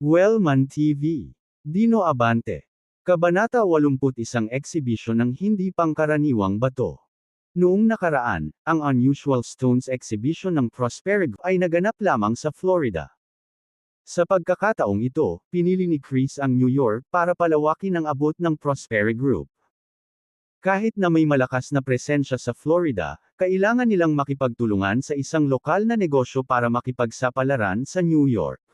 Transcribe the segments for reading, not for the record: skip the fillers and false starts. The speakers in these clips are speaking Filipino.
Wellman TV. Dino Abante. Kabanata 81 Exhibition ng Hindi Pangkaraniwang Bato. Noong nakaraan, ang Unusual Stones Exhibition ng Prosperi Group ay naganap lamang sa Florida. Sa pagkakataong ito, pinili ni Chris ang New York para palawakin ang abot ng Prosperi Group. Kahit na may malakas na presensya sa Florida, kailangan nilang makipagtulungan sa isang lokal na negosyo para makipagsapalaran sa New York.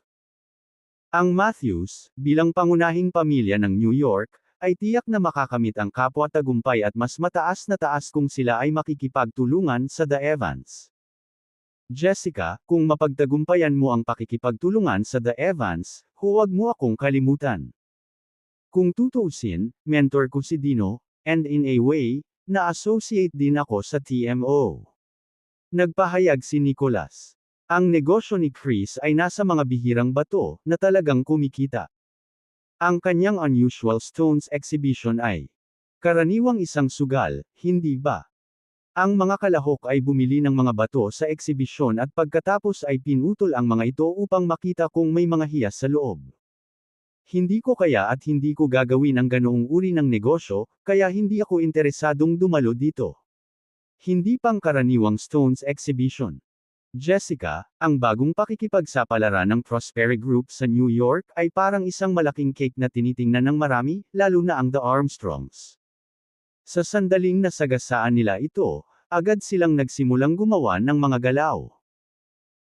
Ang Matthews, bilang pangunahing pamilya ng New York, ay tiyak na makakamit ang kapwa-tagumpay at mas mataas na taas kung sila ay makikipagtulungan sa The Evans. Jessica, kung mapagtagumpayan mo ang pakikipagtulungan sa The Evans, huwag mo akong kalimutan. Kung tutuusin, mentor ko si Dino, and in a way, na-associate din ako sa TMO. Nagpahayag si Nicholas. Ang negosyo ni Chris ay nasa mga bihirang bato, na talagang kumikita. Ang kanyang Unusual Stones Exhibition ay karaniwang isang sugal, hindi ba? Ang mga kalahok ay bumili ng mga bato sa eksibisyon at pagkatapos ay pinutol ang mga ito upang makita kung may mga hiyas sa loob. Hindi ko kaya at hindi ko gagawin ang ganoong uri ng negosyo, kaya hindi ako interesadong dumalo dito. Hindi pangkaraniwang Stones Exhibition. Jessica, ang bagong pakikipagsapalaran ng Prosperi Group sa New York ay parang isang malaking cake na tinitingnan ng marami, lalo na ang The Armstrongs. Sa sandaling nasagasaan nila ito, agad silang nagsimulang gumawa ng mga galaw.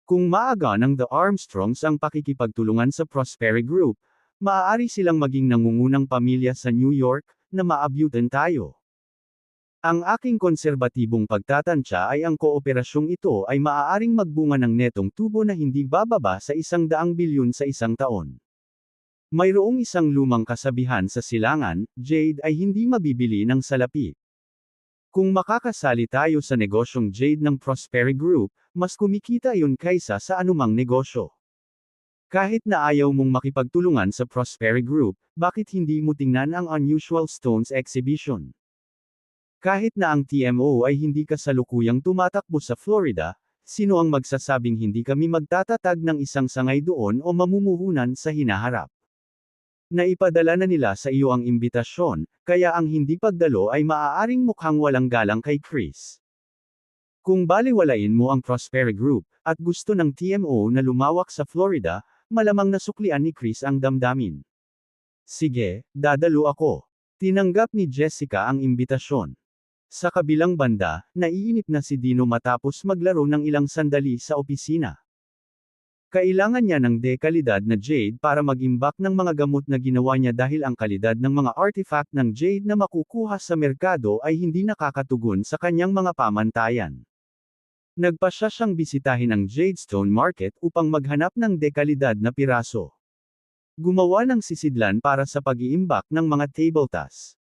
Kung maaga ng The Armstrongs ang pakikipagtulungan sa Prosperi Group, maaari silang maging nangungunang pamilya sa New York, na maabyutan tayo. Ang aking konserbatibong pagtatansya ay ang kooperasyong ito ay maaaring magbunga ng netong tubo na hindi bababa sa 100 bilyon sa isang taon. Mayroong isang lumang kasabihan sa silangan, jade ay hindi mabibili ng salapi. Kung makakasali tayo sa negosyong jade ng Prosperi Group, mas kumikita iyon kaysa sa anumang negosyo. Kahit na ayaw mong makipagtulungan sa Prosperi Group, bakit hindi mo tingnan ang Unusual Stones Exhibition? Kahit na ang TMO ay hindi kasalukuyang tumatakbo sa Florida, sino ang magsasabing hindi kami magtatatag ng isang sangay doon o mamumuhunan sa hinaharap? Naipadala na nila sa iyo ang imbitasyon, kaya ang hindi pagdalo ay maaaring mukhang walang galang kay Chris. Kung balewalain mo ang Prosperi Group, at gusto ng TMO na lumawak sa Florida, malamang nasuklian ni Chris ang damdamin. Sige, dadalo ako. Tinanggap ni Jessica ang imbitasyon. Sa kabilang banda, naiinip na si Dino matapos maglaro ng ilang sandali sa opisina. Kailangan niya ng dekalidad na jade para mag-imbak ng mga gamot na ginawa niya dahil ang kalidad ng mga artifact ng jade na makukuha sa merkado ay hindi nakakatugon sa kanyang mga pamantayan. Nagpasya siyang bisitahin ang Jadestone Market upang maghanap ng dekalidad na piraso. Gumawa ng sisidlan para sa pag-iimbak ng mga table tas.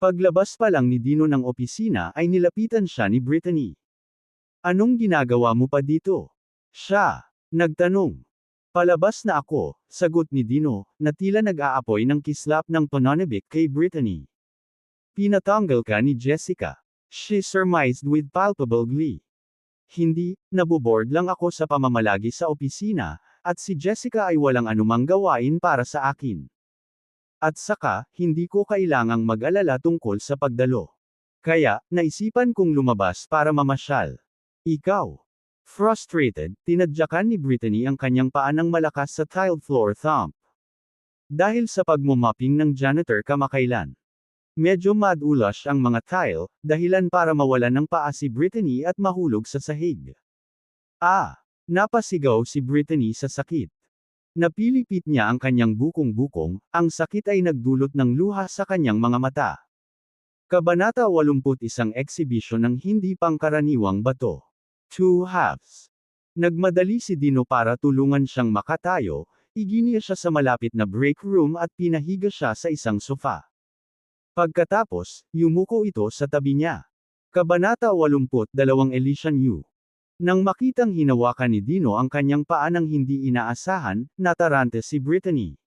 Paglabas pa lang ni Dino ng opisina ay nilapitan siya ni Brittany. Anong ginagawa mo pa dito? Siya nagtanong. Palabas na ako, sagot ni Dino, na tila nag-aapoy ng kislap ng pananabik kay Brittany. Pinatanggal ka ni Jessica. She surmised with palpable glee. Hindi, naboboard lang ako sa pamamalagi sa opisina, at si Jessica ay walang anumang gawain para sa akin. At saka, hindi ko kailangang mag-alala tungkol sa pagdalo. Kaya, naisipan kong lumabas para mamasyal. Ikaw. Frustrated, tinadyakan ni Brittany ang kanyang paa ng malakas sa tiled floor thump. Dahil sa pagmumopping ng janitor kamakailan. Medyo madulas ang mga tile, dahilan para mawalan ng paa si Brittany at mahulog sa sahig. Napasigaw si Brittany sa sakit. Napilipit niya ang kanyang bukong-bukong, ang sakit ay nagdulot ng luha sa kanyang mga mata. Kabanata 81 Exhibition ng Hindi Pangkaraniwang Bato. Two Halves. Nagmadali si Dino para tulungan siyang makatayo, iginiya siya sa malapit na break room at pinahiga siya sa isang sofa. Pagkatapos, yumuko ito sa tabi niya. Kabanata 82 Elysian U. Nang makitang hinawakan ni Dino ang kanyang paa nang hindi inaasahan, natarante si Brittany.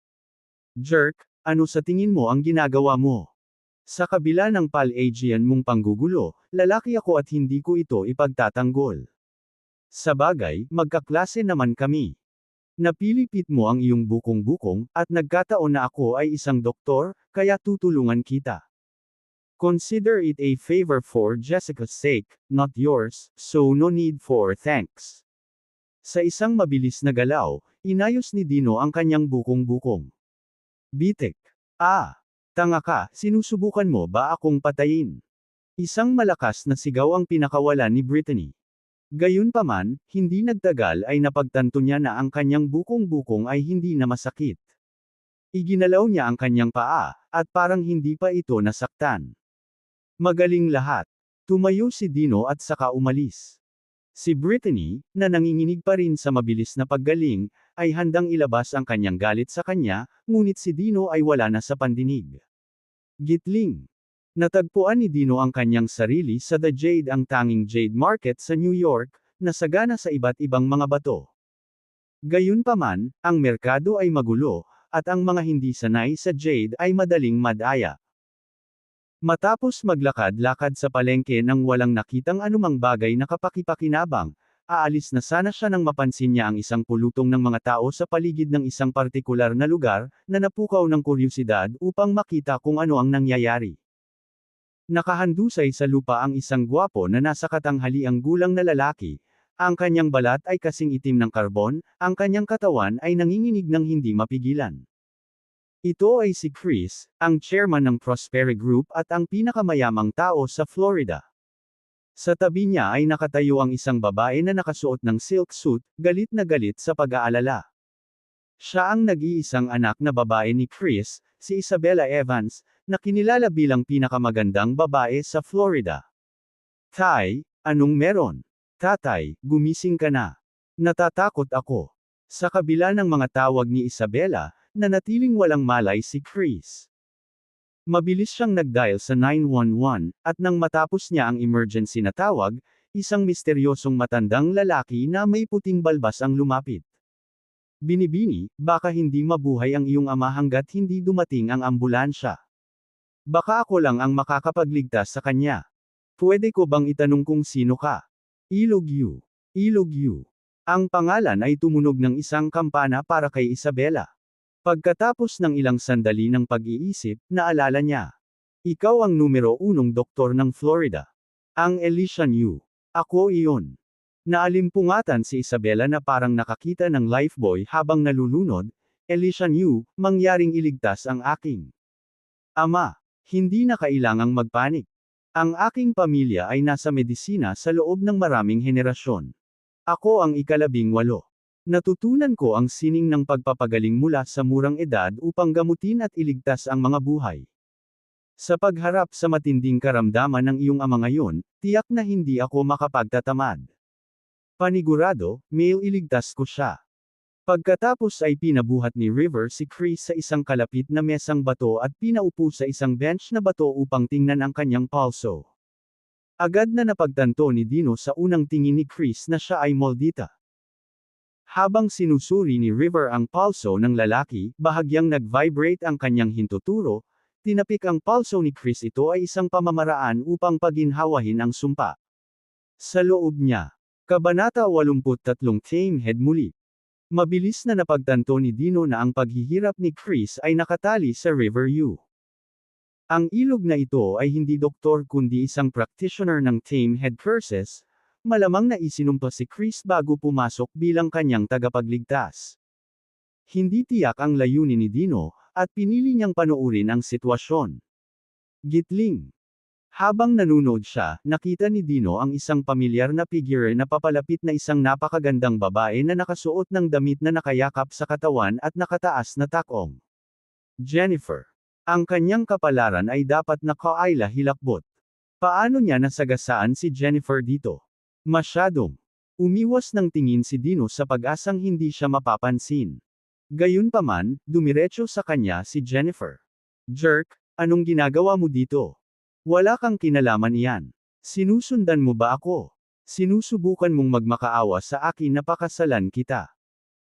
Jerk, ano sa tingin mo ang ginagawa mo? Sa kabila ng Palladian mong panggugulo, lalaki ako at hindi ko ito ipagtatanggol. Sabagay, magkaklase naman kami. Napilipit mo ang iyong bukong-bukong, at nagkataon na ako ay isang doktor, kaya tutulungan kita. Consider it a favor for Jessica's sake, not yours, so no need for thanks. Sa isang mabilis na galaw, inayos ni Dino ang kanyang bukong-bukong. Bitik. Ah! Tanga ka, sinusubukan mo ba akong patayin? Isang malakas na sigaw ang pinakawalan ni Brittany. Gayunpaman, hindi nagtagal ay napagtanto niya na ang kanyang bukong-bukong ay hindi na masakit. Iginalaw niya ang kanyang paa, at parang hindi pa ito nasaktan. Magaling lahat. Tumayo si Dino at saka umalis. Si Brittany, na nanginginig pa rin sa mabilis na paggaling, ay handang ilabas ang kanyang galit sa kanya, ngunit si Dino ay wala na sa pandinig. Gitling. Natagpuan ni Dino ang kanyang sarili sa The Jade, ang tanging jade market sa New York, na sagana sa iba't ibang mga bato. Gayunpaman, ang merkado ay magulo, at ang mga hindi sanay sa jade ay madaling madaya. Matapos maglakad-lakad sa palengke nang walang nakitang anumang bagay na kapakipakinabang, aalis na sana siya nang mapansin niya ang isang pulutong ng mga tao sa paligid ng isang partikular na lugar, na napukaw ng kuryusidad upang makita kung ano ang nangyayari. Nakahandusay sa lupa ang isang gwapo na nasa katanghaliang gulang na lalaki. Ang kanyang balat ay kasing itim ng karbon, ang kanyang katawan ay nanginginig ng hindi mapigilan. Ito ay si Chris, ang chairman ng Prosperi Group at ang pinakamayamang tao sa Florida. Sa tabi niya ay nakatayo ang isang babae na nakasuot ng silk suit, galit na galit sa pag-aalala. Siya ang nag-iisang anak na babae ni Chris, si Isabella Evans, na kinilala bilang pinakamagandang babae sa Florida. Tay, anong meron? Tatay, gumising ka na. Natatakot ako. Sa kabila ng mga tawag ni Isabella, nanatiling walang malay si Chris. Mabilis siyang nag-dial sa 911, at nang matapos niya ang emergency na tawag, isang misteryosong matandang lalaki na may puting balbas ang lumapit. Binibini, baka hindi mabuhay ang iyong ama hanggat hindi dumating ang ambulansya. Baka ako lang ang makakapagligtas sa kanya. Pwede ko bang itanong kung sino ka? Ilog-yu. Ilog-yu. Ang pangalan ay tumunog ng isang kampana para kay Isabella. Pagkatapos ng ilang sandali ng pag-iisip, naalala niya. Ikaw ang numero 1 doktor ng Florida. Ang Elysian Yu. Ako iyon. Naalimpungatan si Isabella na parang nakakita ng lifebuoy habang nalulunod. Elysian Yu, mangyaring iligtas ang aking ama. Hindi na kailangang magpanik. Ang aking pamilya ay nasa medisina sa loob ng maraming henerasyon. Ako ang ika-18. Natutunan ko ang sining ng pagpapagaling mula sa murang edad upang gamutin at iligtas ang mga buhay. Sa pagharap sa matinding karamdaman ng iyong ama ngayon, tiyak na hindi ako makapagtatamad. Panigurado, iligtas ko siya. Pagkatapos ay pinabuhat ni River si Chris sa isang kalapit na mesang bato at pinaupo sa isang bench na bato upang tingnan ang kanyang pulso. Agad na napagtanto ni Dino sa unang tingin ni Chris na siya ay moldita. Habang sinusuri ni River ang pulso ng lalaki, bahagyang nag-vibrate ang kanyang hintuturo, tinapik ang pulso ni Chris. Ito ay isang pamamaraan upang paginhawahin ang sumpa. Sa loob niya. Kabanata 83 Tame Head muli. Mabilis na napagtanto ni Dino na ang paghihirap ni Chris ay nakatali sa River Yu. Ang ilog na ito ay hindi doktor kundi isang practitioner ng Tame Head Curses, malamang na isinumpa si Chris bago pumasok bilang kanyang tagapagligtas. Hindi tiyak ang layunin ni Dino, at pinili niyang panoorin ang sitwasyon. Gitling. Habang nanonood siya, nakita ni Dino ang isang pamilyar na figure na papalapit na isang napakagandang babae na nakasuot ng damit na nakayakap sa katawan at nakataas na takong. Jennifer. Ang kanyang kapalaran ay dapat na Kaila Hilakbot. Paano niya nasagasaan si Jennifer dito? Masyadong. Umiwas ng tingin si Dino sa pag-asang hindi siya mapapansin. Gayunpaman, dumiretso sa kanya si Jennifer. Jerk, anong ginagawa mo dito? Wala kang kinalaman iyan. Sinusundan mo ba ako? Sinusubukan mong magmakaawa sa akin na pakasalan kita.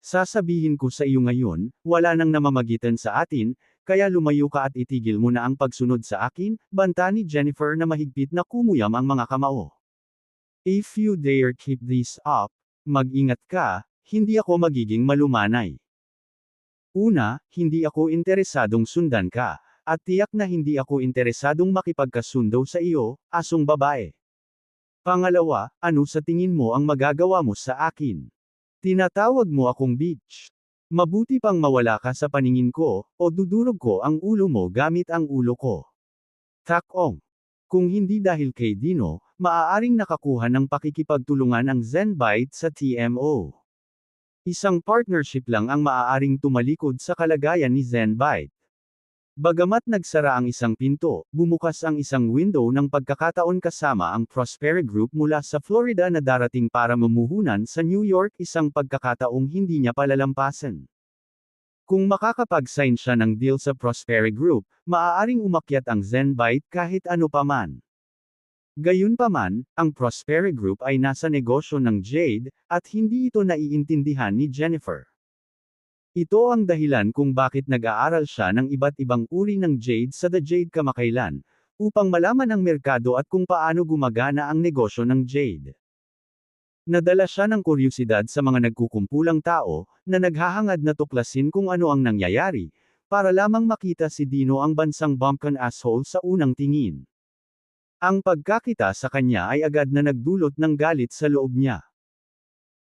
Sasabihin ko sa iyo ngayon, wala nang namamagitan sa atin, kaya lumayo ka at itigil mo na ang pagsunod sa akin, banta ni Jennifer na mahigpit na kumuyam ang mga kamao. If you dare keep this up, mag-ingat ka, hindi ako magiging malumanay. Una, hindi ako interesadong sundan ka, at tiyak na hindi ako interesadong makipagkasundo sa iyo, asong babae. Pangalawa, ano sa tingin mo ang magagawa mo sa akin? Tinatawag mo akong bitch. Mabuti pang mawala ka sa paningin ko, o dudurog ko ang ulo mo gamit ang ulo ko. Takong. Kung hindi dahil kay Dino, maaaring nakakuha ng pakikipagtulungan ang Zenbyte sa TMO. Isang partnership lang ang maaaring tumalikod sa kalagayan ni Zenbyte. Bagamat nagsara ang isang pinto, bumukas ang isang window ng pagkakataon kasama ang Prosperi Group mula sa Florida na darating para mamuhunan sa New York, isang pagkakataong hindi niya palalampasan. Kung makakapag-sign siya ng deal sa Prosperi Group, maaaring umakyat ang Zenbyte kahit ano paman. Gayunpaman, ang Prosperi Group ay nasa negosyo ng Jade, at hindi ito naiintindihan ni Jennifer. Ito ang dahilan kung bakit nag-aaral siya ng iba't ibang uri ng Jade sa The Jade kamakailan, upang malaman ang merkado at kung paano gumagana ang negosyo ng Jade. Nadala siya ng kuryusidad sa mga nagkukumpulang tao, na naghahangad na tuklasin kung ano ang nangyayari, para lamang makita si Dino ang bansang bumpkin asshole sa unang tingin. Ang pagkakita sa kanya ay agad na nagdulot ng galit sa loob niya.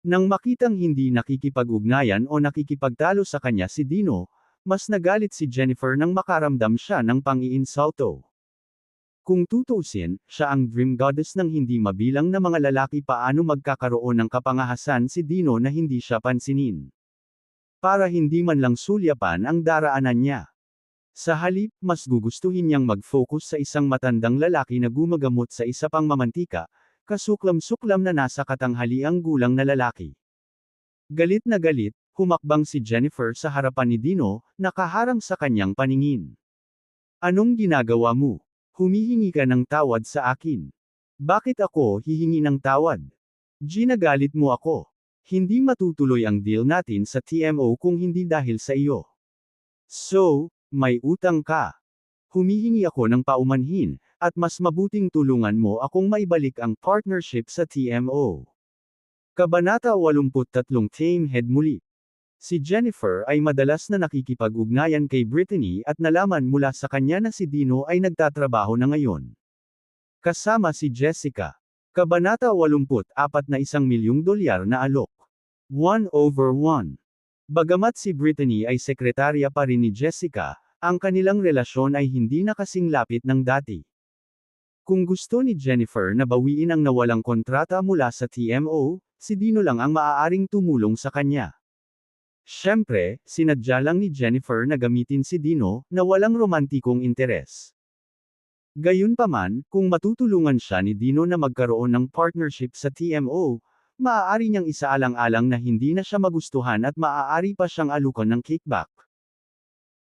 Nang makitang hindi nakikipag-ugnayan o nakikipagtalo sa kanya si Dino, mas nagalit si Jennifer nang makaramdam siya ng pang-iinsulto. Kung tutuusin, siya ang dream goddess ng hindi mabilang na mga lalaki, paano magkakaroon ng kapangahasan si Dino na hindi siya pansinin. Para hindi man lang sulyapan ang daraanan niya. Sa halip, mas gugustuhin niyang mag-focus sa isang matandang lalaki na gumagamot sa isa pang mamantika, kasuklam-suklam na nasa katanghaliang gulang na lalaki. Galit na galit, humakbang si Jennifer sa harapan ni Dino, nakaharang sa kanyang paningin. Anong ginagawa mo? Humihingi ka ng tawad sa akin. Bakit ako hihingi ng tawad? Ginagalit mo ako. Hindi matutuloy ang deal natin sa TMO kung hindi dahil sa iyo. So, may utang ka. Humihingi ako ng paumanhin, at mas mabuting tulungan mo akong maibalik ang partnership sa TMO. Kabanata 83 Tamehead muli. Si Jennifer ay madalas na nakikipag-ugnayan kay Brittany at nalaman mula sa kanya na si Dino ay nagtatrabaho na ngayon. Kasama si Jessica. Kabanata 84 na $1,000,000 na alok. 1/1. Bagamat si Brittany ay sekretarya pa rin ni Jessica, ang kanilang relasyon ay hindi na kasing lapit ng dati. Kung gusto ni Jennifer na bawiin ang nawalang kontrata mula sa TMO, si Dino lang ang maaaring tumulong sa kanya. Siyempre, sinadya lang ni Jennifer na gamitin si Dino, na walang romantikong interes. Gayunpaman, kung matutulungan siya ni Dino na magkaroon ng partnership sa TMO, maaari niyang isaalang-alang na hindi na siya magustuhan at maaari pa siyang alukan ng kickback.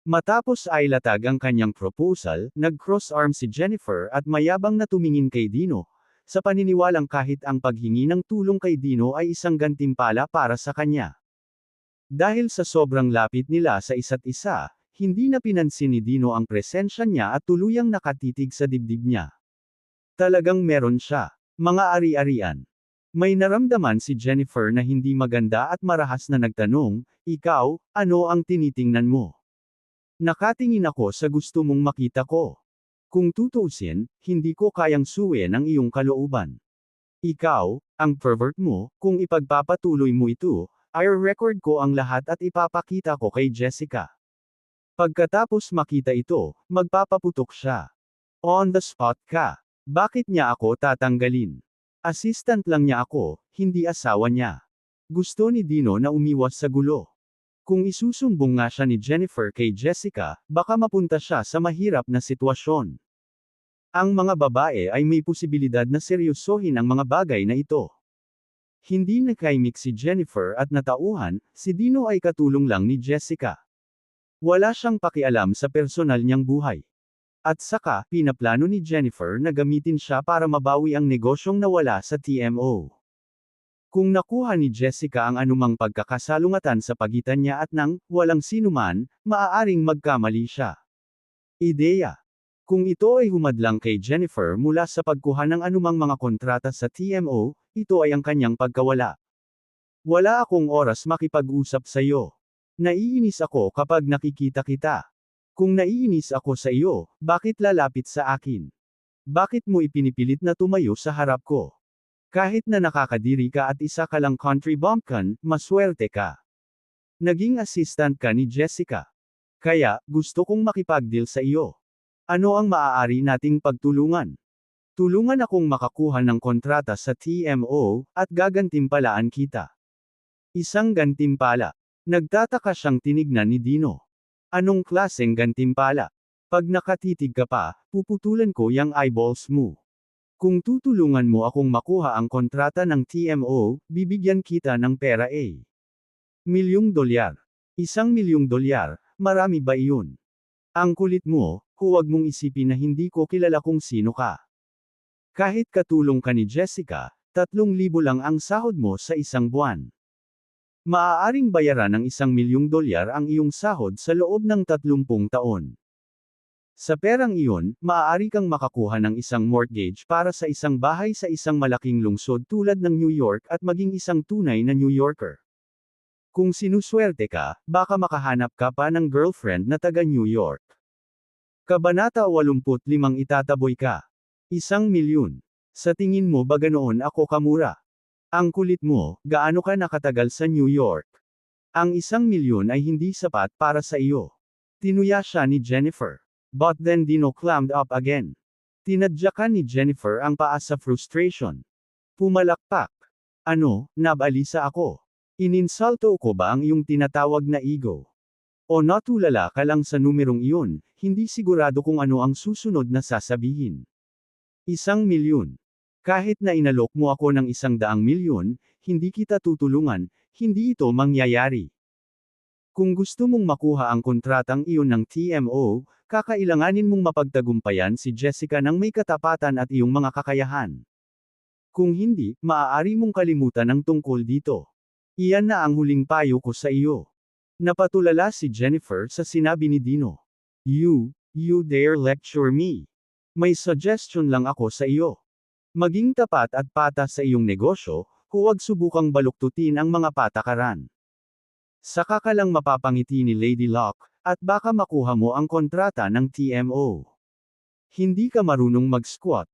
Matapos ay latag ang kanyang proposal, nag-cross-arm si Jennifer at mayabang na tumingin kay Dino, sa paniniwalang kahit ang paghingi ng tulong kay Dino ay isang gantimpala para sa kanya. Dahil sa sobrang lapit nila sa isa't isa, hindi na pinansin ni Dino ang presensya niya at tuluyang nakatitig sa dibdib niya. Talagang meron siya. Mga ari-arian. May naramdaman si Jennifer na hindi maganda at marahas na nagtanong, "Ikaw, ano ang tinitingnan mo?" "Nakatingin ako sa gusto mong makita ko. Kung tutuusin, hindi ko kayang suwiin ang iyong kalooban. Ikaw, ang pervert mo, kung ipagpapatuloy mo ito, ay record ko ang lahat at ipapakita ko kay Jessica. Pagkatapos makita ito, magpapaputok siya. On the spot ka. Bakit niya ako tatanggalin? Assistant lang niya ako, hindi asawa niya." Gusto ni Dino na umiwas sa gulo. Kung isusumbong nga siya ni Jennifer kay Jessica, baka mapunta siya sa mahirap na sitwasyon. Ang mga babae ay may posibilidad na seryosohin ang mga bagay na ito. Hindi nakaimik si Jennifer at natauhan, si Dino ay katulong lang ni Jessica. Wala siyang pakialam sa personal niyang buhay. At saka, pinaplano ni Jennifer na gamitin siya para mabawi ang negosyong nawala sa TMO. Kung nakuha ni Jessica ang anumang pagkakasalungatan sa pagitan niya at nang, walang sinuman, maaaring magkamali siya. Ideya. Kung ito ay humadlang kay Jennifer mula sa pagkuha ng anumang mga kontrata sa TMO, ito ay ang kanyang pagkawala. Wala akong oras makipag-usap sa'yo. Naiinis ako kapag nakikita kita. Kung naiinis ako sa iyo, bakit lalapit sa akin? Bakit mo ipinipilit na tumayo sa harap ko? Kahit na nakakadiri ka at isa ka lang country bumpkin, maswerte ka. Naging assistant ka ni Jessica. Kaya, gusto kong makipag-deal sa iyo. Ano ang maaari nating pagtulungan? Tulungan akong makakuha ng kontrata sa TMO, at gagantimpalaan kita. Isang gantimpala. Nagtataka siyang tinignan ni Dino. Anong klaseng gantimpala? Pag nakatitig ka pa, puputulan ko yang eyeballs mo. Kung tutulungan mo akong makuha ang kontrata ng TMO, bibigyan kita ng pera $1,000,000. $1,000,000, marami ba iyon? Ang kulit mo, huwag mong isipin na hindi ko kilala kung sino ka. Kahit katulong ka ni Jessica, $3,000 lang ang sahod mo sa isang buwan. Maaaring bayaran ng $1,000,000 ang iyong sahod sa loob ng 30 taon. Sa perang iyon, maaari kang makakuha ng isang mortgage para sa isang bahay sa isang malaking lungsod tulad ng New York at maging isang tunay na New Yorker. Kung sinuswerte ka, baka makahanap ka pa ng girlfriend na taga New York. Kabanata 85 Itataboy ka. $1,000,000. Sa tingin mo ba ganoon ako kamura? Ang kulit mo, gaano ka nakatagal sa New York? Ang $1,000,000 ay hindi sapat para sa iyo. Tinuya siya ni Jennifer. But then Dino clammed up again. Tinadyakan ni Jennifer ang paa sa frustration. Pumalakpak. Ano, nabalisa ako. Ininsulto ko ba ang iyong tinatawag na ego? O natulala ka lang sa numerong iyon, hindi sigurado kung ano ang susunod na sasabihin. $1,000,000. Kahit na inalok mo ako ng $100,000,000, hindi kita tutulungan, hindi ito mangyayari. Kung gusto mong makuha ang kontratang iyon ng TMO, kakailanganin mong mapagtagumpayan si Jessica ng may katapatan at iyong mga kakayahan. Kung hindi, maaari mong kalimutan ang tungkol dito. Iyan na ang huling payo ko sa iyo. Napatulala si Jennifer sa sinabi ni Dino. You dare lecture me. May suggestion lang ako sa iyo. Maging tapat at patas sa iyong negosyo, huwag subukang baluktutin ang mga patakaran. Saka ka lang mapapangiti ni Lady Locke, at baka makuha mo ang kontrata ng TMO. Hindi ka marunong mag-squat.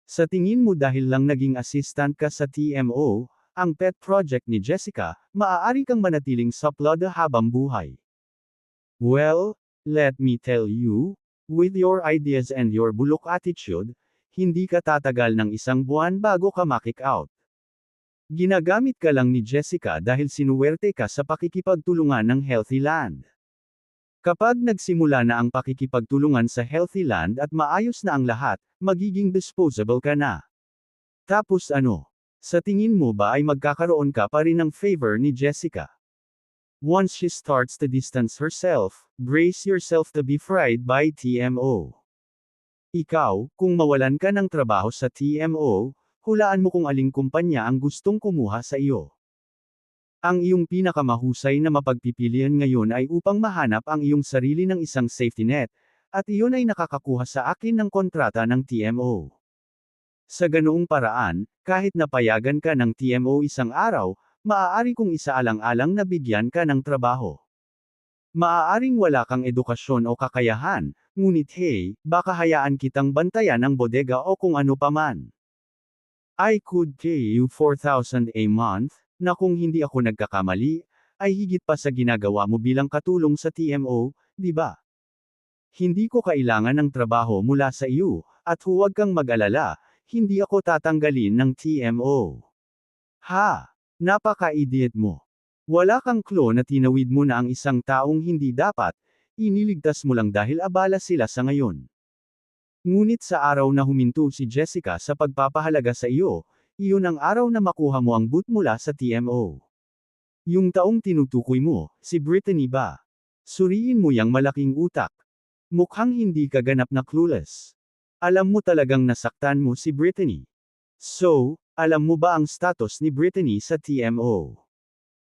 Sa tingin mo dahil lang naging assistant ka sa TMO, ang pet project ni Jessica, maaari kang manatiling suplada habang buhay. Well, let me tell you, with your ideas and your bulok attitude, hindi ka tatagal ng 1 buwan bago ka ma-kick out. Ginagamit ka lang ni Jessica dahil sinuwerte ka sa pakikipagtulungan ng Healthy Land. Kapag nagsimula na ang pakikipagtulungan sa Healthy Land at maayos na ang lahat, magiging disposable ka na. Tapos ano? Sa tingin mo ba ay magkakaroon ka pa rin ng favor ni Jessica? Once she starts to distance herself, brace yourself to be fried by TMO. Ikaw, kung mawalan ka ng trabaho sa TMO, hulaan mo kung aling kumpanya ang gustong kumuha sa iyo. Ang iyong pinakamahusay na mapagpipilian ngayon ay upang mahanap ang iyong sarili ng isang safety net, at iyon ay nakakakuha sa akin ng kontrata ng TMO. Sa ganoong paraan, kahit napayagan ka ng TMO isang araw, maaari kong isaalang-alang na bigyan ka ng trabaho. Maaaring wala kang edukasyon o kakayahan, ngunit hey, baka hayaan kitang bantayan ang bodega o kung ano paman. I could pay you $4,000 a month, na kung hindi ako nagkakamali, ay higit pa sa ginagawa mo bilang katulong sa TMO, di ba? Hindi ko kailangan ng trabaho mula sa iyo, at huwag kang mag-alala, hindi ako tatanggalin ng TMO. Ha! Napaka-idiot mo. Wala kang clue na tinawid mo na ang isang taong hindi dapat, iniligtas mo lang dahil abala sila sa ngayon. Ngunit sa araw na huminto si Jessica sa pagpapahalaga sa iyo, iyon ang araw na makuha mo ang boot mula sa TMO. Yung taong tinutukoy mo, si Brittany ba? Suriin mo yang malaking utak. Mukhang hindi ka ganap na clueless. Alam mo talagang nasaktan mo si Brittany. So, alam mo ba ang status ni Brittany sa TMO?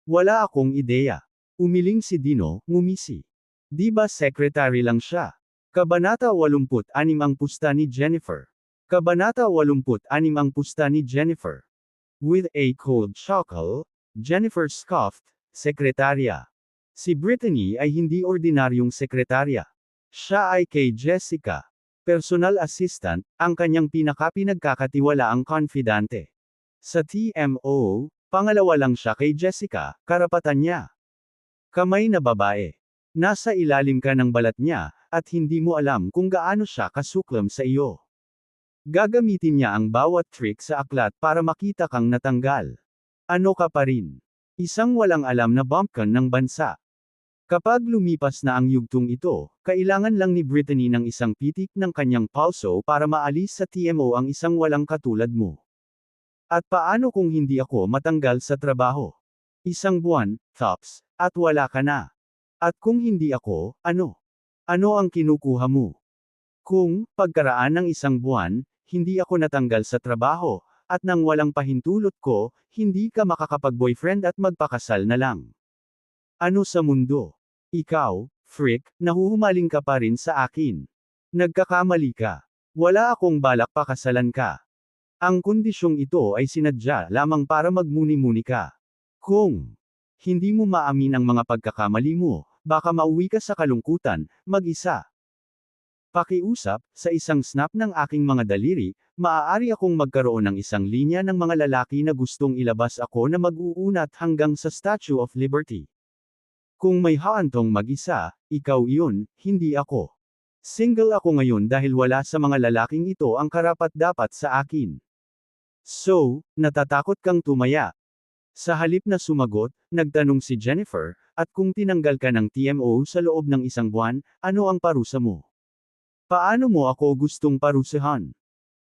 Wala akong ideya. Umiling si Dino, ngumisi. Di ba secretary lang siya? Kabanata 86 ang pusta ni Jennifer. Kabanata 86 ang pusta ni Jennifer. With a cold chuckle, Jennifer scoffed, sekretarya. Si Brittany ay hindi ordinaryong sekretarya. Siya ay kay Jessica. Personal assistant, ang kanyang pinakapinagkakatiwalaang confidante. Sa TMO, pangalawa lang siya kay Jessica, karapatan niya. Kamay na babae. Nasa ilalim ka ng balat niya, at hindi mo alam kung gaano siya kasuklam sa iyo. Gagamitin niya ang bawat trick sa aklat para makita kang natanggal. Ano ka pa rin? Isang walang alam na bumpkin ng bansa. Kapag lumipas na ang yugtong ito, kailangan lang ni Brittany ng isang pitik ng kanyang pulso para maalis sa TMO ang isang walang katulad mo. At paano kung hindi ako matanggal sa trabaho? Isang buwan, tops, at wala ka na. At kung hindi ako, ano? Ano ang kinukuha mo? Kung, pagkaraan ng isang buwan, hindi ako natanggal sa trabaho, at nang walang pahintulot ko, hindi ka makakapag-boyfriend at magpakasal na lang. Ano sa mundo? Ikaw, freak, nahuhumaling ka pa rin sa akin. Nagkakamali ka. Wala akong balak pakasalan ka. Ang kondisyong ito ay sinadya lamang para magmuni-muni ka. Kung hindi mo maamin ang mga pagkakamali mo, baka mauwi ka sa kalungkutan, mag-isa. Pakiusap, sa isang snap ng aking mga daliri, maaari akong magkaroon ng isang linya ng mga lalaki na gustong ilabas ako na mag-uunat hanggang sa Statue of Liberty. Kung may haantong mag-isa, ikaw iyon, hindi ako. Single ako ngayon dahil wala sa mga lalaking ito ang karapat-dapat sa akin. So, natatakot kang tumaya. Sa halip na sumagot, nagtanong si Jennifer, at kung tinanggal ka ng TMO sa loob ng isang buwan, ano ang parusa mo? Paano mo ako gustong parusahan?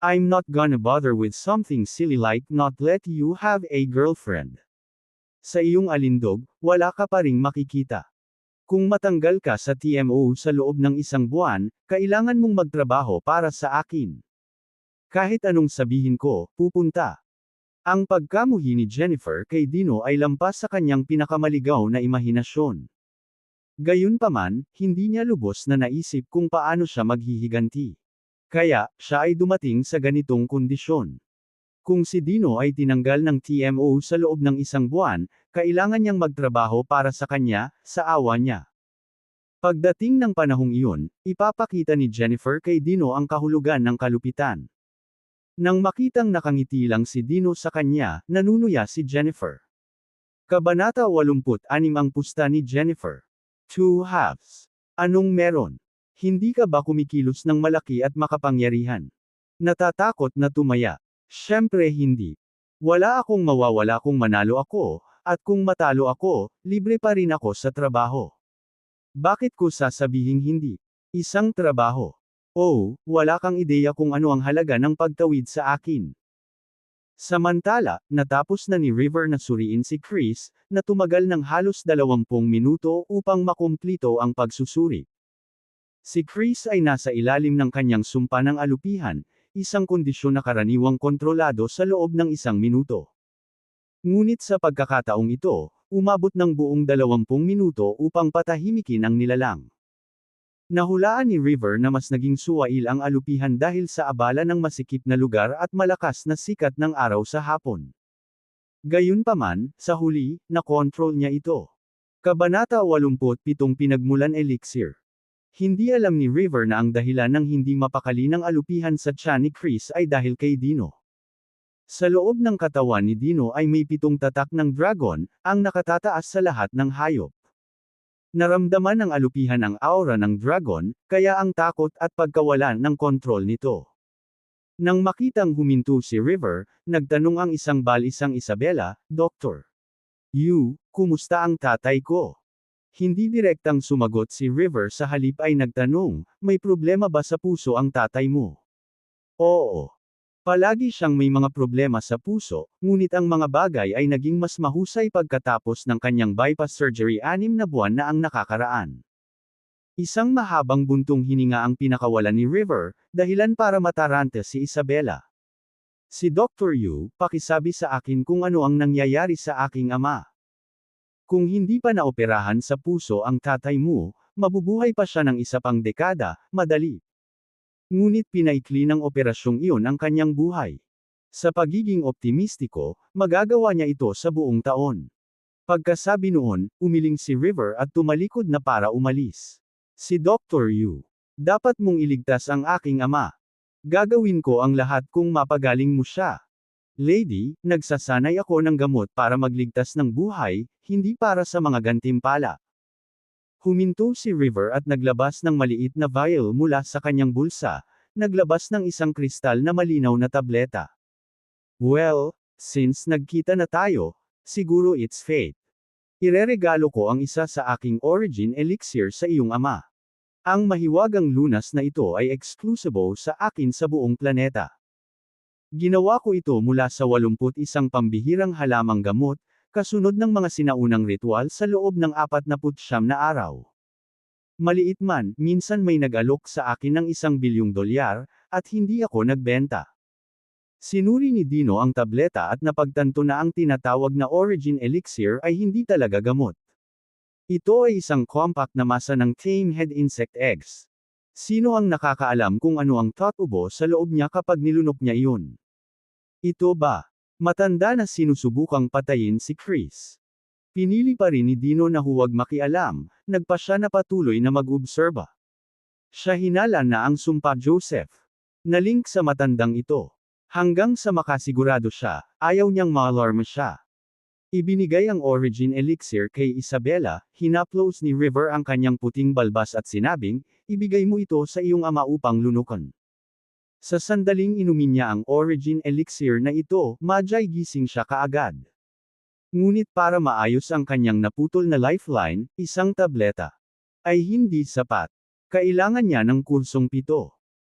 I'm not gonna bother with something silly like not let you have a girlfriend. Sa iyong alindog, wala ka pa ring makikita. Kung matanggal ka sa TMO sa loob ng isang buwan, kailangan mong magtrabaho para sa akin. Kahit anong sabihin ko, pupunta. Ang pagkamuhi ni Jennifer kay Dino ay lampas sa kanyang pinakamaligaw na imahinasyon. Gayunpaman, hindi niya lubos na naisip kung paano siya maghihiganti. Kaya, siya ay dumating sa ganitong kondisyon. Kung si Dino ay tinanggal ng TMO sa loob ng isang buwan, kailangan niyang magtrabaho para sa kanya, sa awa niya. Pagdating ng panahong iyon, ipapakita ni Jennifer kay Dino ang kahulugan ng kalupitan. Nang makitang nakangiti lang si Dino sa kanya, nanunuya si Jennifer. Kabanata 86 ang pusta ni Jennifer. Two halves. Anong meron? Hindi ka ba kumikilos ng malaki at makapangyarihan? Natatakot na tumaya? Siyempre hindi. Wala akong mawawala kung manalo ako, at kung matalo ako, libre pa rin ako sa trabaho. Bakit ko sasabihing hindi? Isang trabaho. Oh, wala kang ideya kung ano ang halaga ng pagtawid sa akin. Samantala, natapos na ni River na suriin si Chris, na tumagal ng halos 20 minuto upang makumplito ang pagsusuri. Si Chris ay nasa ilalim ng kanyang sumpa ng alupihan, isang kondisyon na karaniwang kontrolado sa loob ng 1 minuto. Ngunit sa pagkakataong ito, umabot ng buong 20 minuto upang patahimikin ang nilalang. Nahulaan ni River na mas naging suwail ang alupihan dahil sa abala ng masikip na lugar at malakas na sikat ng araw sa hapon. Gayunpaman, sa huli, nakontrol niya ito. Kabanata 87 Pinagmulan Elixir. Hindi alam ni River na ang dahilan ng hindi mapakali ng alupihan sa tiyan ni Chris ay dahil kay Dino. Sa loob ng katawan ni Dino ay may 7 tatak ng dragon, ang nakatataas sa lahat ng hayop. Naramdaman ng alupihan ang aura ng dragon, kaya ang takot at pagkawalan ng kontrol nito. Nang makitang huminto si River, nagtanong ang isang balisang Isabela, Doktor. Kumusta ang tatay ko? Hindi direktang sumagot si River sa halip ay nagtanong, may problema ba sa puso ang tatay mo? Oo. Palagi siyang may mga problema sa puso, ngunit ang mga bagay ay naging mas mahusay pagkatapos ng kanyang bypass surgery 6 na buwan na ang nakakaraan. Isang mahabang buntong hininga ang pinakawalan ni River, dahilan para matarante si Isabela. Si Dr. Pakisabi sa akin kung ano ang nangyayari sa aking ama. Kung hindi pa naoperahan sa puso ang tatay mo, mabubuhay pa siya ng 1 pang dekada, madali. Ngunit pinaikli ng operasyong iyon ang kanyang buhay. Sa pagiging optimistiko, magagawa niya ito sa buong taon. Pagkasabi noon, umiling si River at tumalikod na para umalis. Si Dr. Yu. Dapat mong iligtas ang aking ama. Gagawin ko ang lahat kung mapagaling mo siya. Lady, nagsasanay ako ng gamot para magligtas ng buhay, hindi para sa mga gantimpala. Huminto si River at naglabas ng maliit na vial mula sa kanyang bulsa, naglabas ng isang kristal na malinaw na tableta. Well, since nagkita na tayo, siguro it's fate. Ireregalo ko ang isa sa aking origin elixir sa iyong ama. Ang mahiwagang lunas na ito ay eksklusibo sa akin sa buong planeta. Ginawa ko ito mula sa 81 pambihirang halamang gamot, kasunod ng mga sinaunang ritual sa loob ng 49 na araw. Maliit man, minsan may nag-alok sa akin ng $1 bilyong, at hindi ako nagbenta. Sinuri ni Dino ang tableta at napagtanto na ang tinatawag na origin elixir ay hindi talaga gamot. Ito ay isang compact na masa ng tame head insect eggs. Sino ang nakakaalam kung ano ang tatubo sa loob niya kapag nilunok niya iyon? Ito ba? Matanda na sinusubukang patayin si Chris. Pinili pa rin ni Dino na huwag makialam, nagpa siya na patuloy na mag-obserba. Siya hinala na ang sumpa Joseph. Nalink sa matandang ito. Hanggang sa makasigurado siya, ayaw niyang ma-alarma siya. Ibinigay ang origin elixir kay Isabela, hinaplos ni River ang kanyang puting balbas at sinabing, ibigay mo ito sa iyong ama upang lunukan. Sa sandaling inumin niya ang origin elixir na ito, madyay gising siya kaagad. Ngunit para maayos ang kanyang naputol na lifeline, isang tableta ay hindi sapat. Kailangan niya ng kursong 7.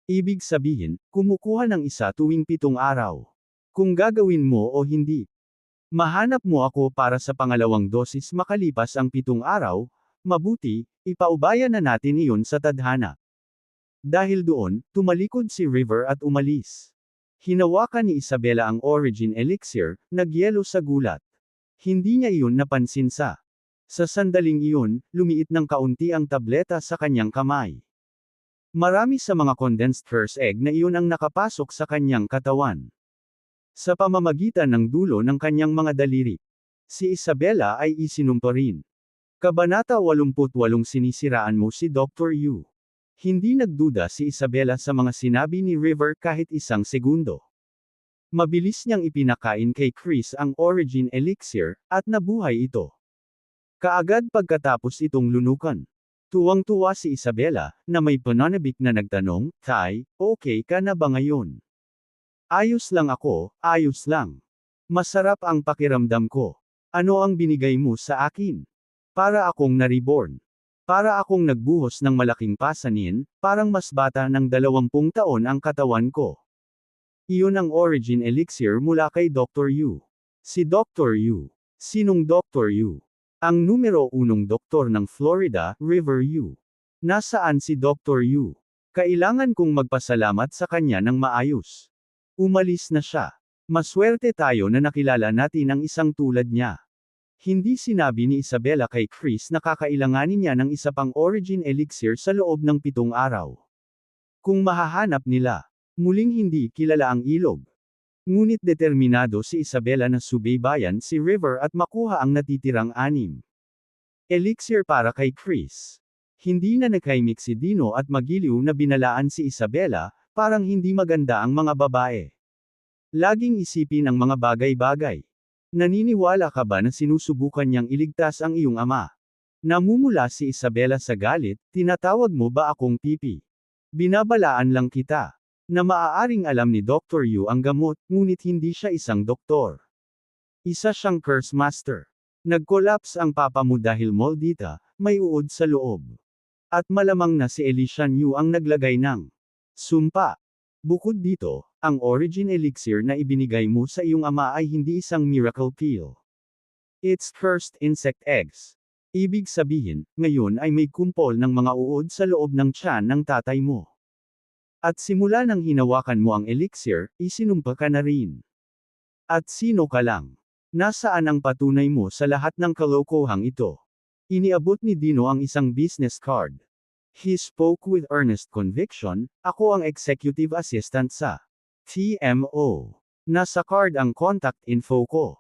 Ibig sabihin, kumukuha ng isa tuwing 7 araw. Kung gagawin mo o hindi. Mahanap mo ako para sa pangalawang dosis makalipas ang 7 araw, mabuti, ipaubaya na natin iyon sa tadhana. Dahil doon, tumalikod si River at umalis. Hinawakan ni Isabela ang origin elixir, nagyelo sa gulat. Hindi niya iyon napansin sa sandaling iyon, lumiit ng kaunti ang tableta sa kanyang kamay. Marami sa mga condensed first egg na iyon ang nakapasok sa kanyang katawan. Sa pamamagitan ng dulo ng kanyang mga daliri. Si Isabela ay isinumpa rin. Kabanata 88 Sinisiraan mo si Dr. Yu. Hindi nagduda si Isabela sa mga sinabi ni River kahit isang segundo. Mabilis niyang ipinakain kay Chris ang origin elixir, at nabuhay ito. Kaagad pagkatapos itong lunukan. Tuwang-tuwa si Isabela, na may pananabik na nagtanong, Tay, okay ka na ba ngayon? Ayos lang ako, ayos lang. Masarap ang pakiramdam ko. Ano ang binigay mo sa akin? Para akong na-reborn. Para akong nagbuhos ng malaking pasanin, parang mas bata ng 20 taon ang katawan ko. Iyon ang origin elixir mula kay Dr. Yu. Si Dr. Yu. Sinong Dr. Yu? Ang numero 1 doktor ng Florida, River Yu. Nasaan si Dr. Yu? Kailangan kong magpasalamat sa kanya ng maayos. Umalis na siya. Maswerte tayo na nakilala natin ang isang tulad niya. Hindi sinabi ni Isabela kay Chris na kakailanganin niya ng isa pang origin elixir sa loob ng 7 araw. Kung mahahanap nila, muling hindi kilala ang ilog. Ngunit determinado si Isabela na subaybayan si River at makuha ang natitirang 6. Elixir para kay Chris. Hindi na nakaimik si Dino at magiliw na binalaan si Isabela, parang hindi maganda ang mga babae. Laging isipin ang mga bagay-bagay. Naniniwala ka ba na sinusubukan niyang iligtas ang iyong ama? Namumula si Isabela sa galit, tinatawag mo ba akong pipi? Binabalaan lang kita. Na maaaring alam ni Dr. Yu ang gamot, ngunit hindi siya isang doktor. Isa siyang curse master. Nag-collapse ang papa mo dahil moldita, may uod sa loob. At malamang na si Elishan Yu ang naglagay ng sumpa. Bukod dito, ang origin elixir na ibinigay mo sa iyong ama ay hindi isang miracle pill. It's cursed insect eggs. Ibig sabihin, ngayon ay may kumpol ng mga uod sa loob ng tiyan ng tatay mo. At simula nang hinawakan mo ang elixir, isinumpa ka na rin. At sino ka lang? Nasaan ang patunay mo sa lahat ng kalokohang ito? Iniabot ni Dino ang isang business card. He spoke with earnest conviction, ako ang executive assistant sa TMO. Nasa card ang contact info ko.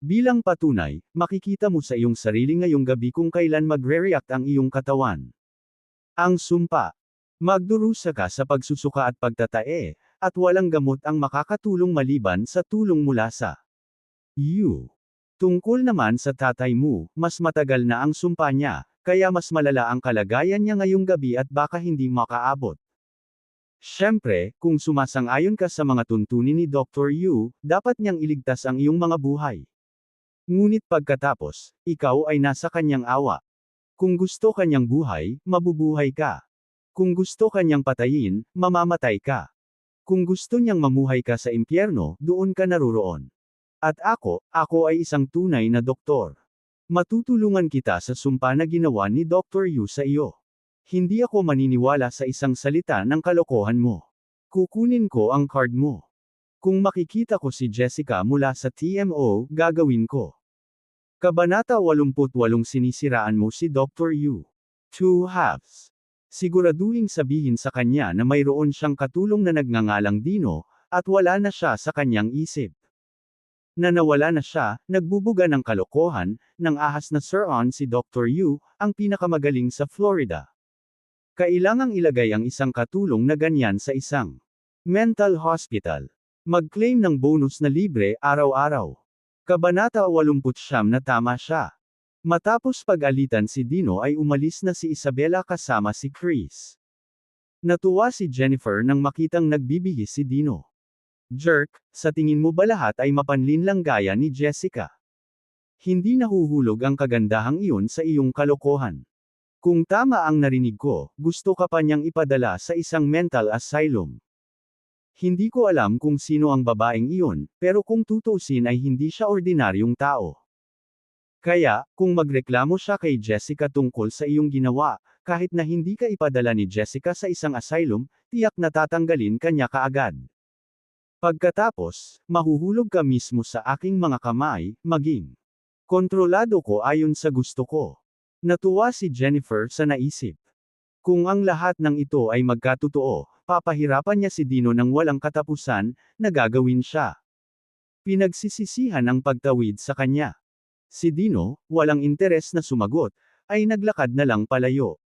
Bilang patunay, makikita mo sa iyong sarili ngayong gabi kung kailan magre-react ang iyong katawan. Ang sumpa. Magdurusa ka sa pagsusuka at pagtatae, at walang gamot ang makakatulong maliban sa tulong mula sa you. Tungkol naman sa tatay mo, mas matagal na ang sumpa niya, kaya mas malala ang kalagayan niya ngayong gabi at baka hindi makaabot. Siyempre, kung sumasang-ayon ka sa mga tuntunin ni Dr. Yu, dapat niyang iligtas ang iyong mga buhay. Ngunit pagkatapos, ikaw ay nasa kanyang awa. Kung gusto kanyang buhay, mabubuhay ka. Kung gusto kanyang patayin, mamamatay ka. Kung gusto niyang mamuhay ka sa impyerno, doon ka naroroon. At ako ay isang tunay na doktor. Matutulungan kita sa sumpa na ginawa ni Dr. Yu sa iyo. Hindi ako maniniwala sa isang salita ng kalokohan mo. Kukunin ko ang card mo. Kung makikita ko si Jessica mula sa TMO, gagawin ko. Kabanata 88 Sinisiraan mo si Dr. Yu. Two halves. Siguraduhing sabihin sa kanya na mayroon siyang katulong na nagngangalang Dino, at wala na siya sa kanyang isip. Na nawala na siya, nagbubuga ng kalokohan, ng ahas na Sir-on si Dr. Yu, ang pinakamagaling sa Florida. Kailangang ilagay ang isang katulong na ganyan sa isang mental hospital. Mag-claim ng bonus na libre araw-araw. Kabanata 89 na tama siya. Matapos pag-alitan si Dino ay umalis na si Isabela kasama si Chris. Natuwa si Jennifer nang makitang nagbibihis si Dino. Jerk, sa tingin mo ba lahat ay mapanlin lang gaya ni Jessica? Hindi nahuhulog ang kagandahang iyon sa iyong kalokohan. Kung tama ang narinig ko, gusto ka pa niyang ipadala sa isang mental asylum. Hindi ko alam kung sino ang babaeng iyon, pero kung tutuusin ay hindi siya ordinaryong tao. Kaya, kung magreklamo siya kay Jessica tungkol sa iyong ginawa, kahit na hindi ka ipadala ni Jessica sa isang asylum, tiyak na tatanggalin kanya kaagad. Pagkatapos, mahuhulog ka mismo sa aking mga kamay, maging kontrolado ko ayon sa gusto ko. Natuwa si Jennifer sa naisip. Kung ang lahat ng ito ay magkatotoo, papahirapan niya si Dino ng walang katapusan, na gagawin siya. Pinagsisisihan ang pagtawid sa kanya. Si Dino, walang interes na sumagot, ay naglakad na lang palayo.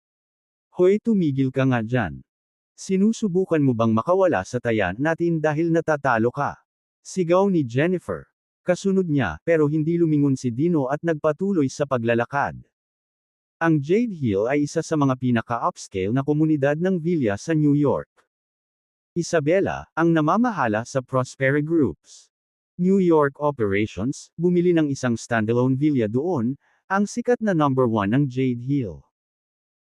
Hoy, tumigil ka nga dyan. Sinusubukan mo bang makawala sa taya natin dahil natatalo ka? Sigaw ni Jennifer. Kasunod niya, pero hindi lumingon si Dino at nagpatuloy sa paglalakad. Ang Jade Hill ay isa sa mga pinaka-upscale na komunidad ng villa sa New York. Isabela, ang namamahala sa Prospera Groups New York operations, bumili ng isang standalone villa doon, ang sikat na number 1 ng Jade Hill.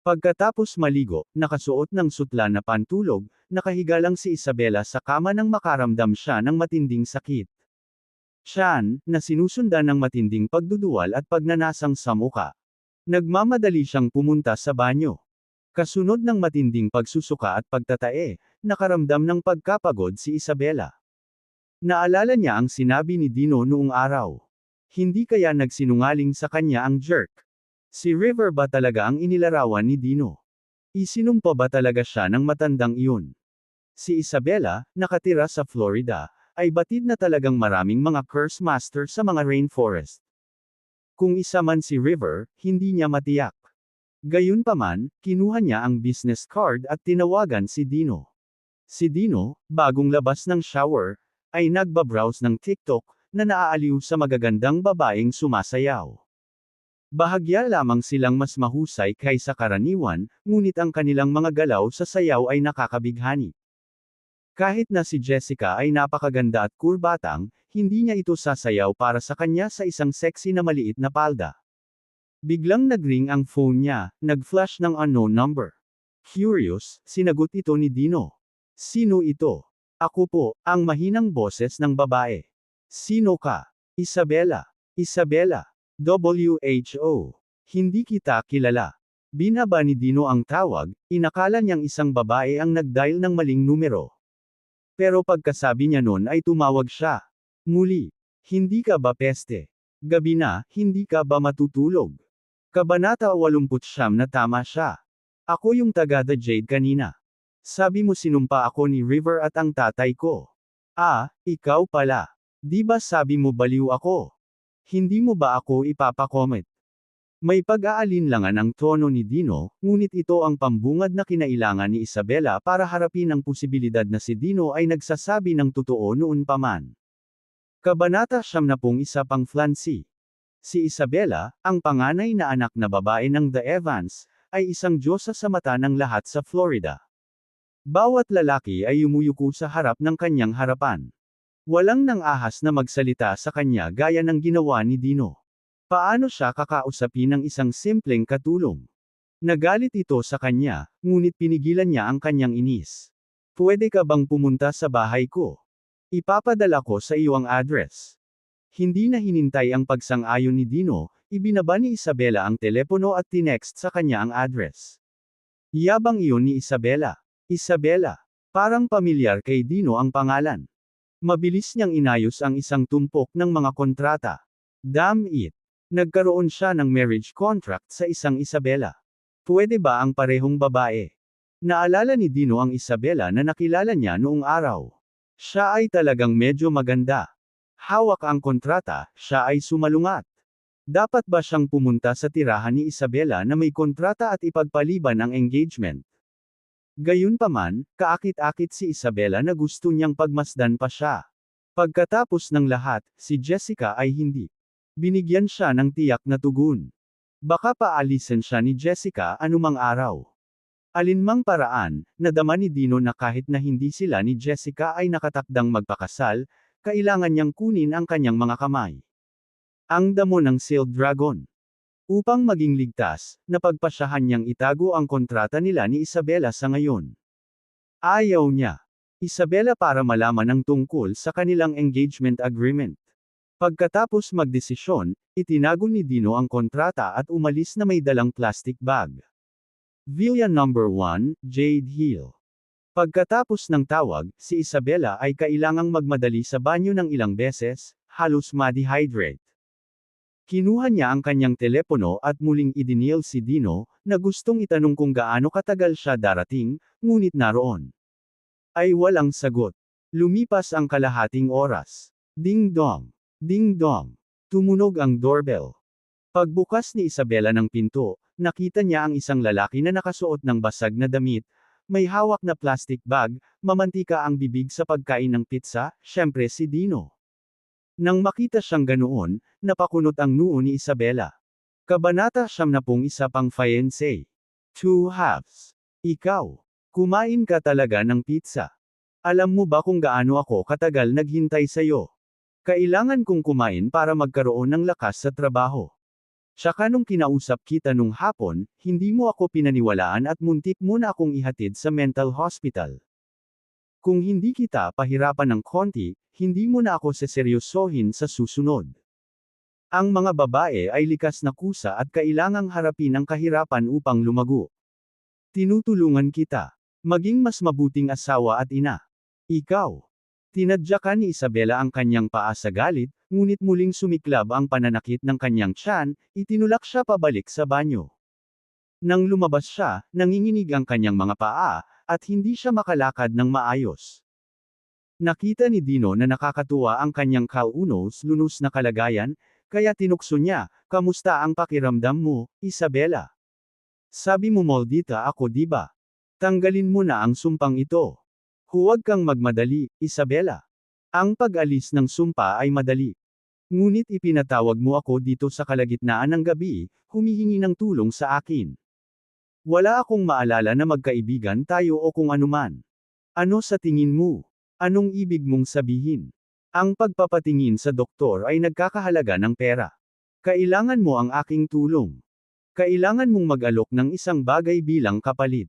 Pagkatapos maligo, nakasuot ng sutla na pantulog, nakahiga lang si Isabela sa kama nang makaramdam siya ng matinding sakit. Siyan, na sinusundan ng matinding pagduduwal at pagnanasang sa muka. Nagmamadali siyang pumunta sa banyo. Kasunod ng matinding pagsusuka at pagtatae, nakaramdam ng pagkapagod si Isabela. Naalala niya ang sinabi ni Dino noong araw. Hindi kaya nagsinungaling sa kanya ang jerk. Si River ba talaga ang inilarawan ni Dino? Isinumpa ba talaga siya ng matandang iyon? Si Isabela, nakatira sa Florida, ay batid na talagang maraming mga curse master sa mga rainforest. Kung isa man si River, hindi niya matiyak. Gayunpaman, kinuha niya ang business card at tinawagan si Dino. Si Dino, bagong labas ng shower, ay nagbabrowse ng TikTok, na naaaliw sa magagandang babaeng sumasayaw. Bahagya lamang silang mas mahusay kaysa karaniwan, ngunit ang kanilang mga galaw sa sayaw ay nakakabighani. Kahit na si Jessica ay napakaganda at kurbatang, hindi niya ito sasayaw para sa kanya sa isang sexy na maliit na palda. Biglang nagring ang phone niya, nag-flash ng unknown number. Curious, sinagot ito ni Dino. Sino ito? Ako po, ang mahinang boses ng babae. Sino ka? Isabela. Isabela. WHO. Hindi kita kilala. Binaba ni Dino ang tawag, inakala niyang isang babae ang nag-dial ng maling numero. Pero pagkasabi niya nun ay tumawag siya. Muli. Hindi ka ba peste? Gabi na, hindi ka ba matutulog? Kabanata 89 na tama siya. Ako yung taga The Jade kanina. Sabi mo sinumpa ako ni River at ang tatay ko. Ah, ikaw pala. Di ba sabi mo baliw ako? Hindi mo ba ako ipapakomment? May pag-aalinlangan ang tono ni Dino, ngunit ito ang pambungad na kinailangan ni Isabela para harapin ang posibilidad na si Dino ay nagsasabi ng totoo noon pa man. Kabanata 71 pang Flancy. Si Isabela, ang panganay na anak na babae ng The Evans, ay isang diyosa sa mata ng lahat sa Florida. Bawat lalaki ay umuyuko sa harap ng kanyang harapan. Walang nang ahas na magsalita sa kanya gaya ng ginawa ni Dino. Paano siya kakausapin ng isang simpleng katulong? Nagalit ito sa kanya, ngunit pinigilan niya ang kanyang inis. Pwede ka bang pumunta sa bahay ko? Ipapadala ko sa iyo ang address. Hindi na hinintay ang pagsang-ayon ni Dino, ibinaba ni Isabela ang telepono at tinext sa kanya ang address. Yabang iyon ni Isabela. Isabela. Parang pamilyar kay Dino ang pangalan. Mabilis niyang inayos ang isang tumpok ng mga kontrata. Damn it. Nagkaroon siya ng marriage contract sa isang Isabela. Pwede ba ang parehong babae? Naalala ni Dino ang Isabela na nakilala niya noong araw. Siya ay talagang medyo maganda. Hawak ang kontrata, siya ay sumalungat. Dapat ba siyang pumunta sa tirahan ni Isabela na may kontrata at ipagpaliban ang engagement? Gayunpaman, kaakit-akit si Isabela na gusto niyang pagmasdan pa siya. Pagkatapos ng lahat, si Jessica ay hindi. Binigyan siya ng tiyak na tugon. Baka paalisin siya ni Jessica anumang araw. Alinmang paraan, nadama ni Dino na kahit na hindi sila ni Jessica ay nakatakdang magpakasal, kailangan niyang kunin ang kanyang mga kamay. Ang damo ng Sealed Dragon. Upang maging ligtas, napagpasyahan niyang itago ang kontrata nila ni Isabela sa ngayon. Ayaw niya. Isabela para malaman ang tungkol sa kanilang engagement agreement. Pagkatapos magdesisyon, itinago ni Dino ang kontrata at umalis na may dalang plastic bag. Villa No. 1, Jade Hill. Pagkatapos ng tawag, si Isabela ay kailangang magmadali sa banyo ng ilang beses, halos ma-dehydrate. Kinuha niya ang kanyang telepono at muling idinial si Dino, na gustong itanong kung gaano katagal siya darating, ngunit naroon ay walang sagot. Lumipas ang kalahating oras. Ding dong. Ding dong. Tumunog ang doorbell. Pagbukas ni Isabela ng pinto, nakita niya ang isang lalaki na nakasuot ng basag na damit, may hawak na plastic bag, mamantika ang bibig sa pagkain ng pizza, syempre si Dino. Nang makita siyang ganoon, napakunot ang noo ni Isabela. Kabanata 71 pang Fiancé. Two halves. Ikaw. Kumain ka talaga ng pizza. Alam mo ba kung gaano ako katagal naghintay sa'yo? Kailangan kong kumain para magkaroon ng lakas sa trabaho. Tsaka nung kinausap kita nung hapon, hindi mo ako pinaniwalaan at muntik mo na akong ihatid sa mental hospital. Kung hindi kita pahirapan ng konti, hindi mo na ako seseryosohin sa susunod. Ang mga babae ay likas na kusa at kailangang harapin ang kahirapan upang lumago. Tinutulungan kita. Maging mas mabuting asawa at ina. Ikaw. Tinadyakan ni Isabela ang kanyang paa sa galit, ngunit muling sumiklab ang pananakit ng kanyang tiyan, itinulak siya pabalik sa banyo. Nang lumabas siya, nanginginig ang kanyang mga paa, at hindi siya makalakad ng maayos. Nakita ni Dino na nakakatuwa ang kanyang kaunos-lunos na kalagayan, kaya tinukso niya, "Kamusta ang pakiramdam mo, Isabela? Sabi mo maldita ako diba? Tanggalin mo na ang sumpang ito. Huwag kang magmadali, Isabela. Ang pag-alis ng sumpa ay madali. Ngunit ipinatawag mo ako dito sa kalagitnaan ng gabi, humihingi ng tulong sa akin. Wala akong maalala na magkaibigan tayo o kung anuman. Ano sa tingin mo? Anong ibig mong sabihin? Ang pagpapatingin sa doktor ay nagkakahalaga ng pera. Kailangan mo ang aking tulong. Kailangan mong mag-alok ng isang bagay bilang kapalit.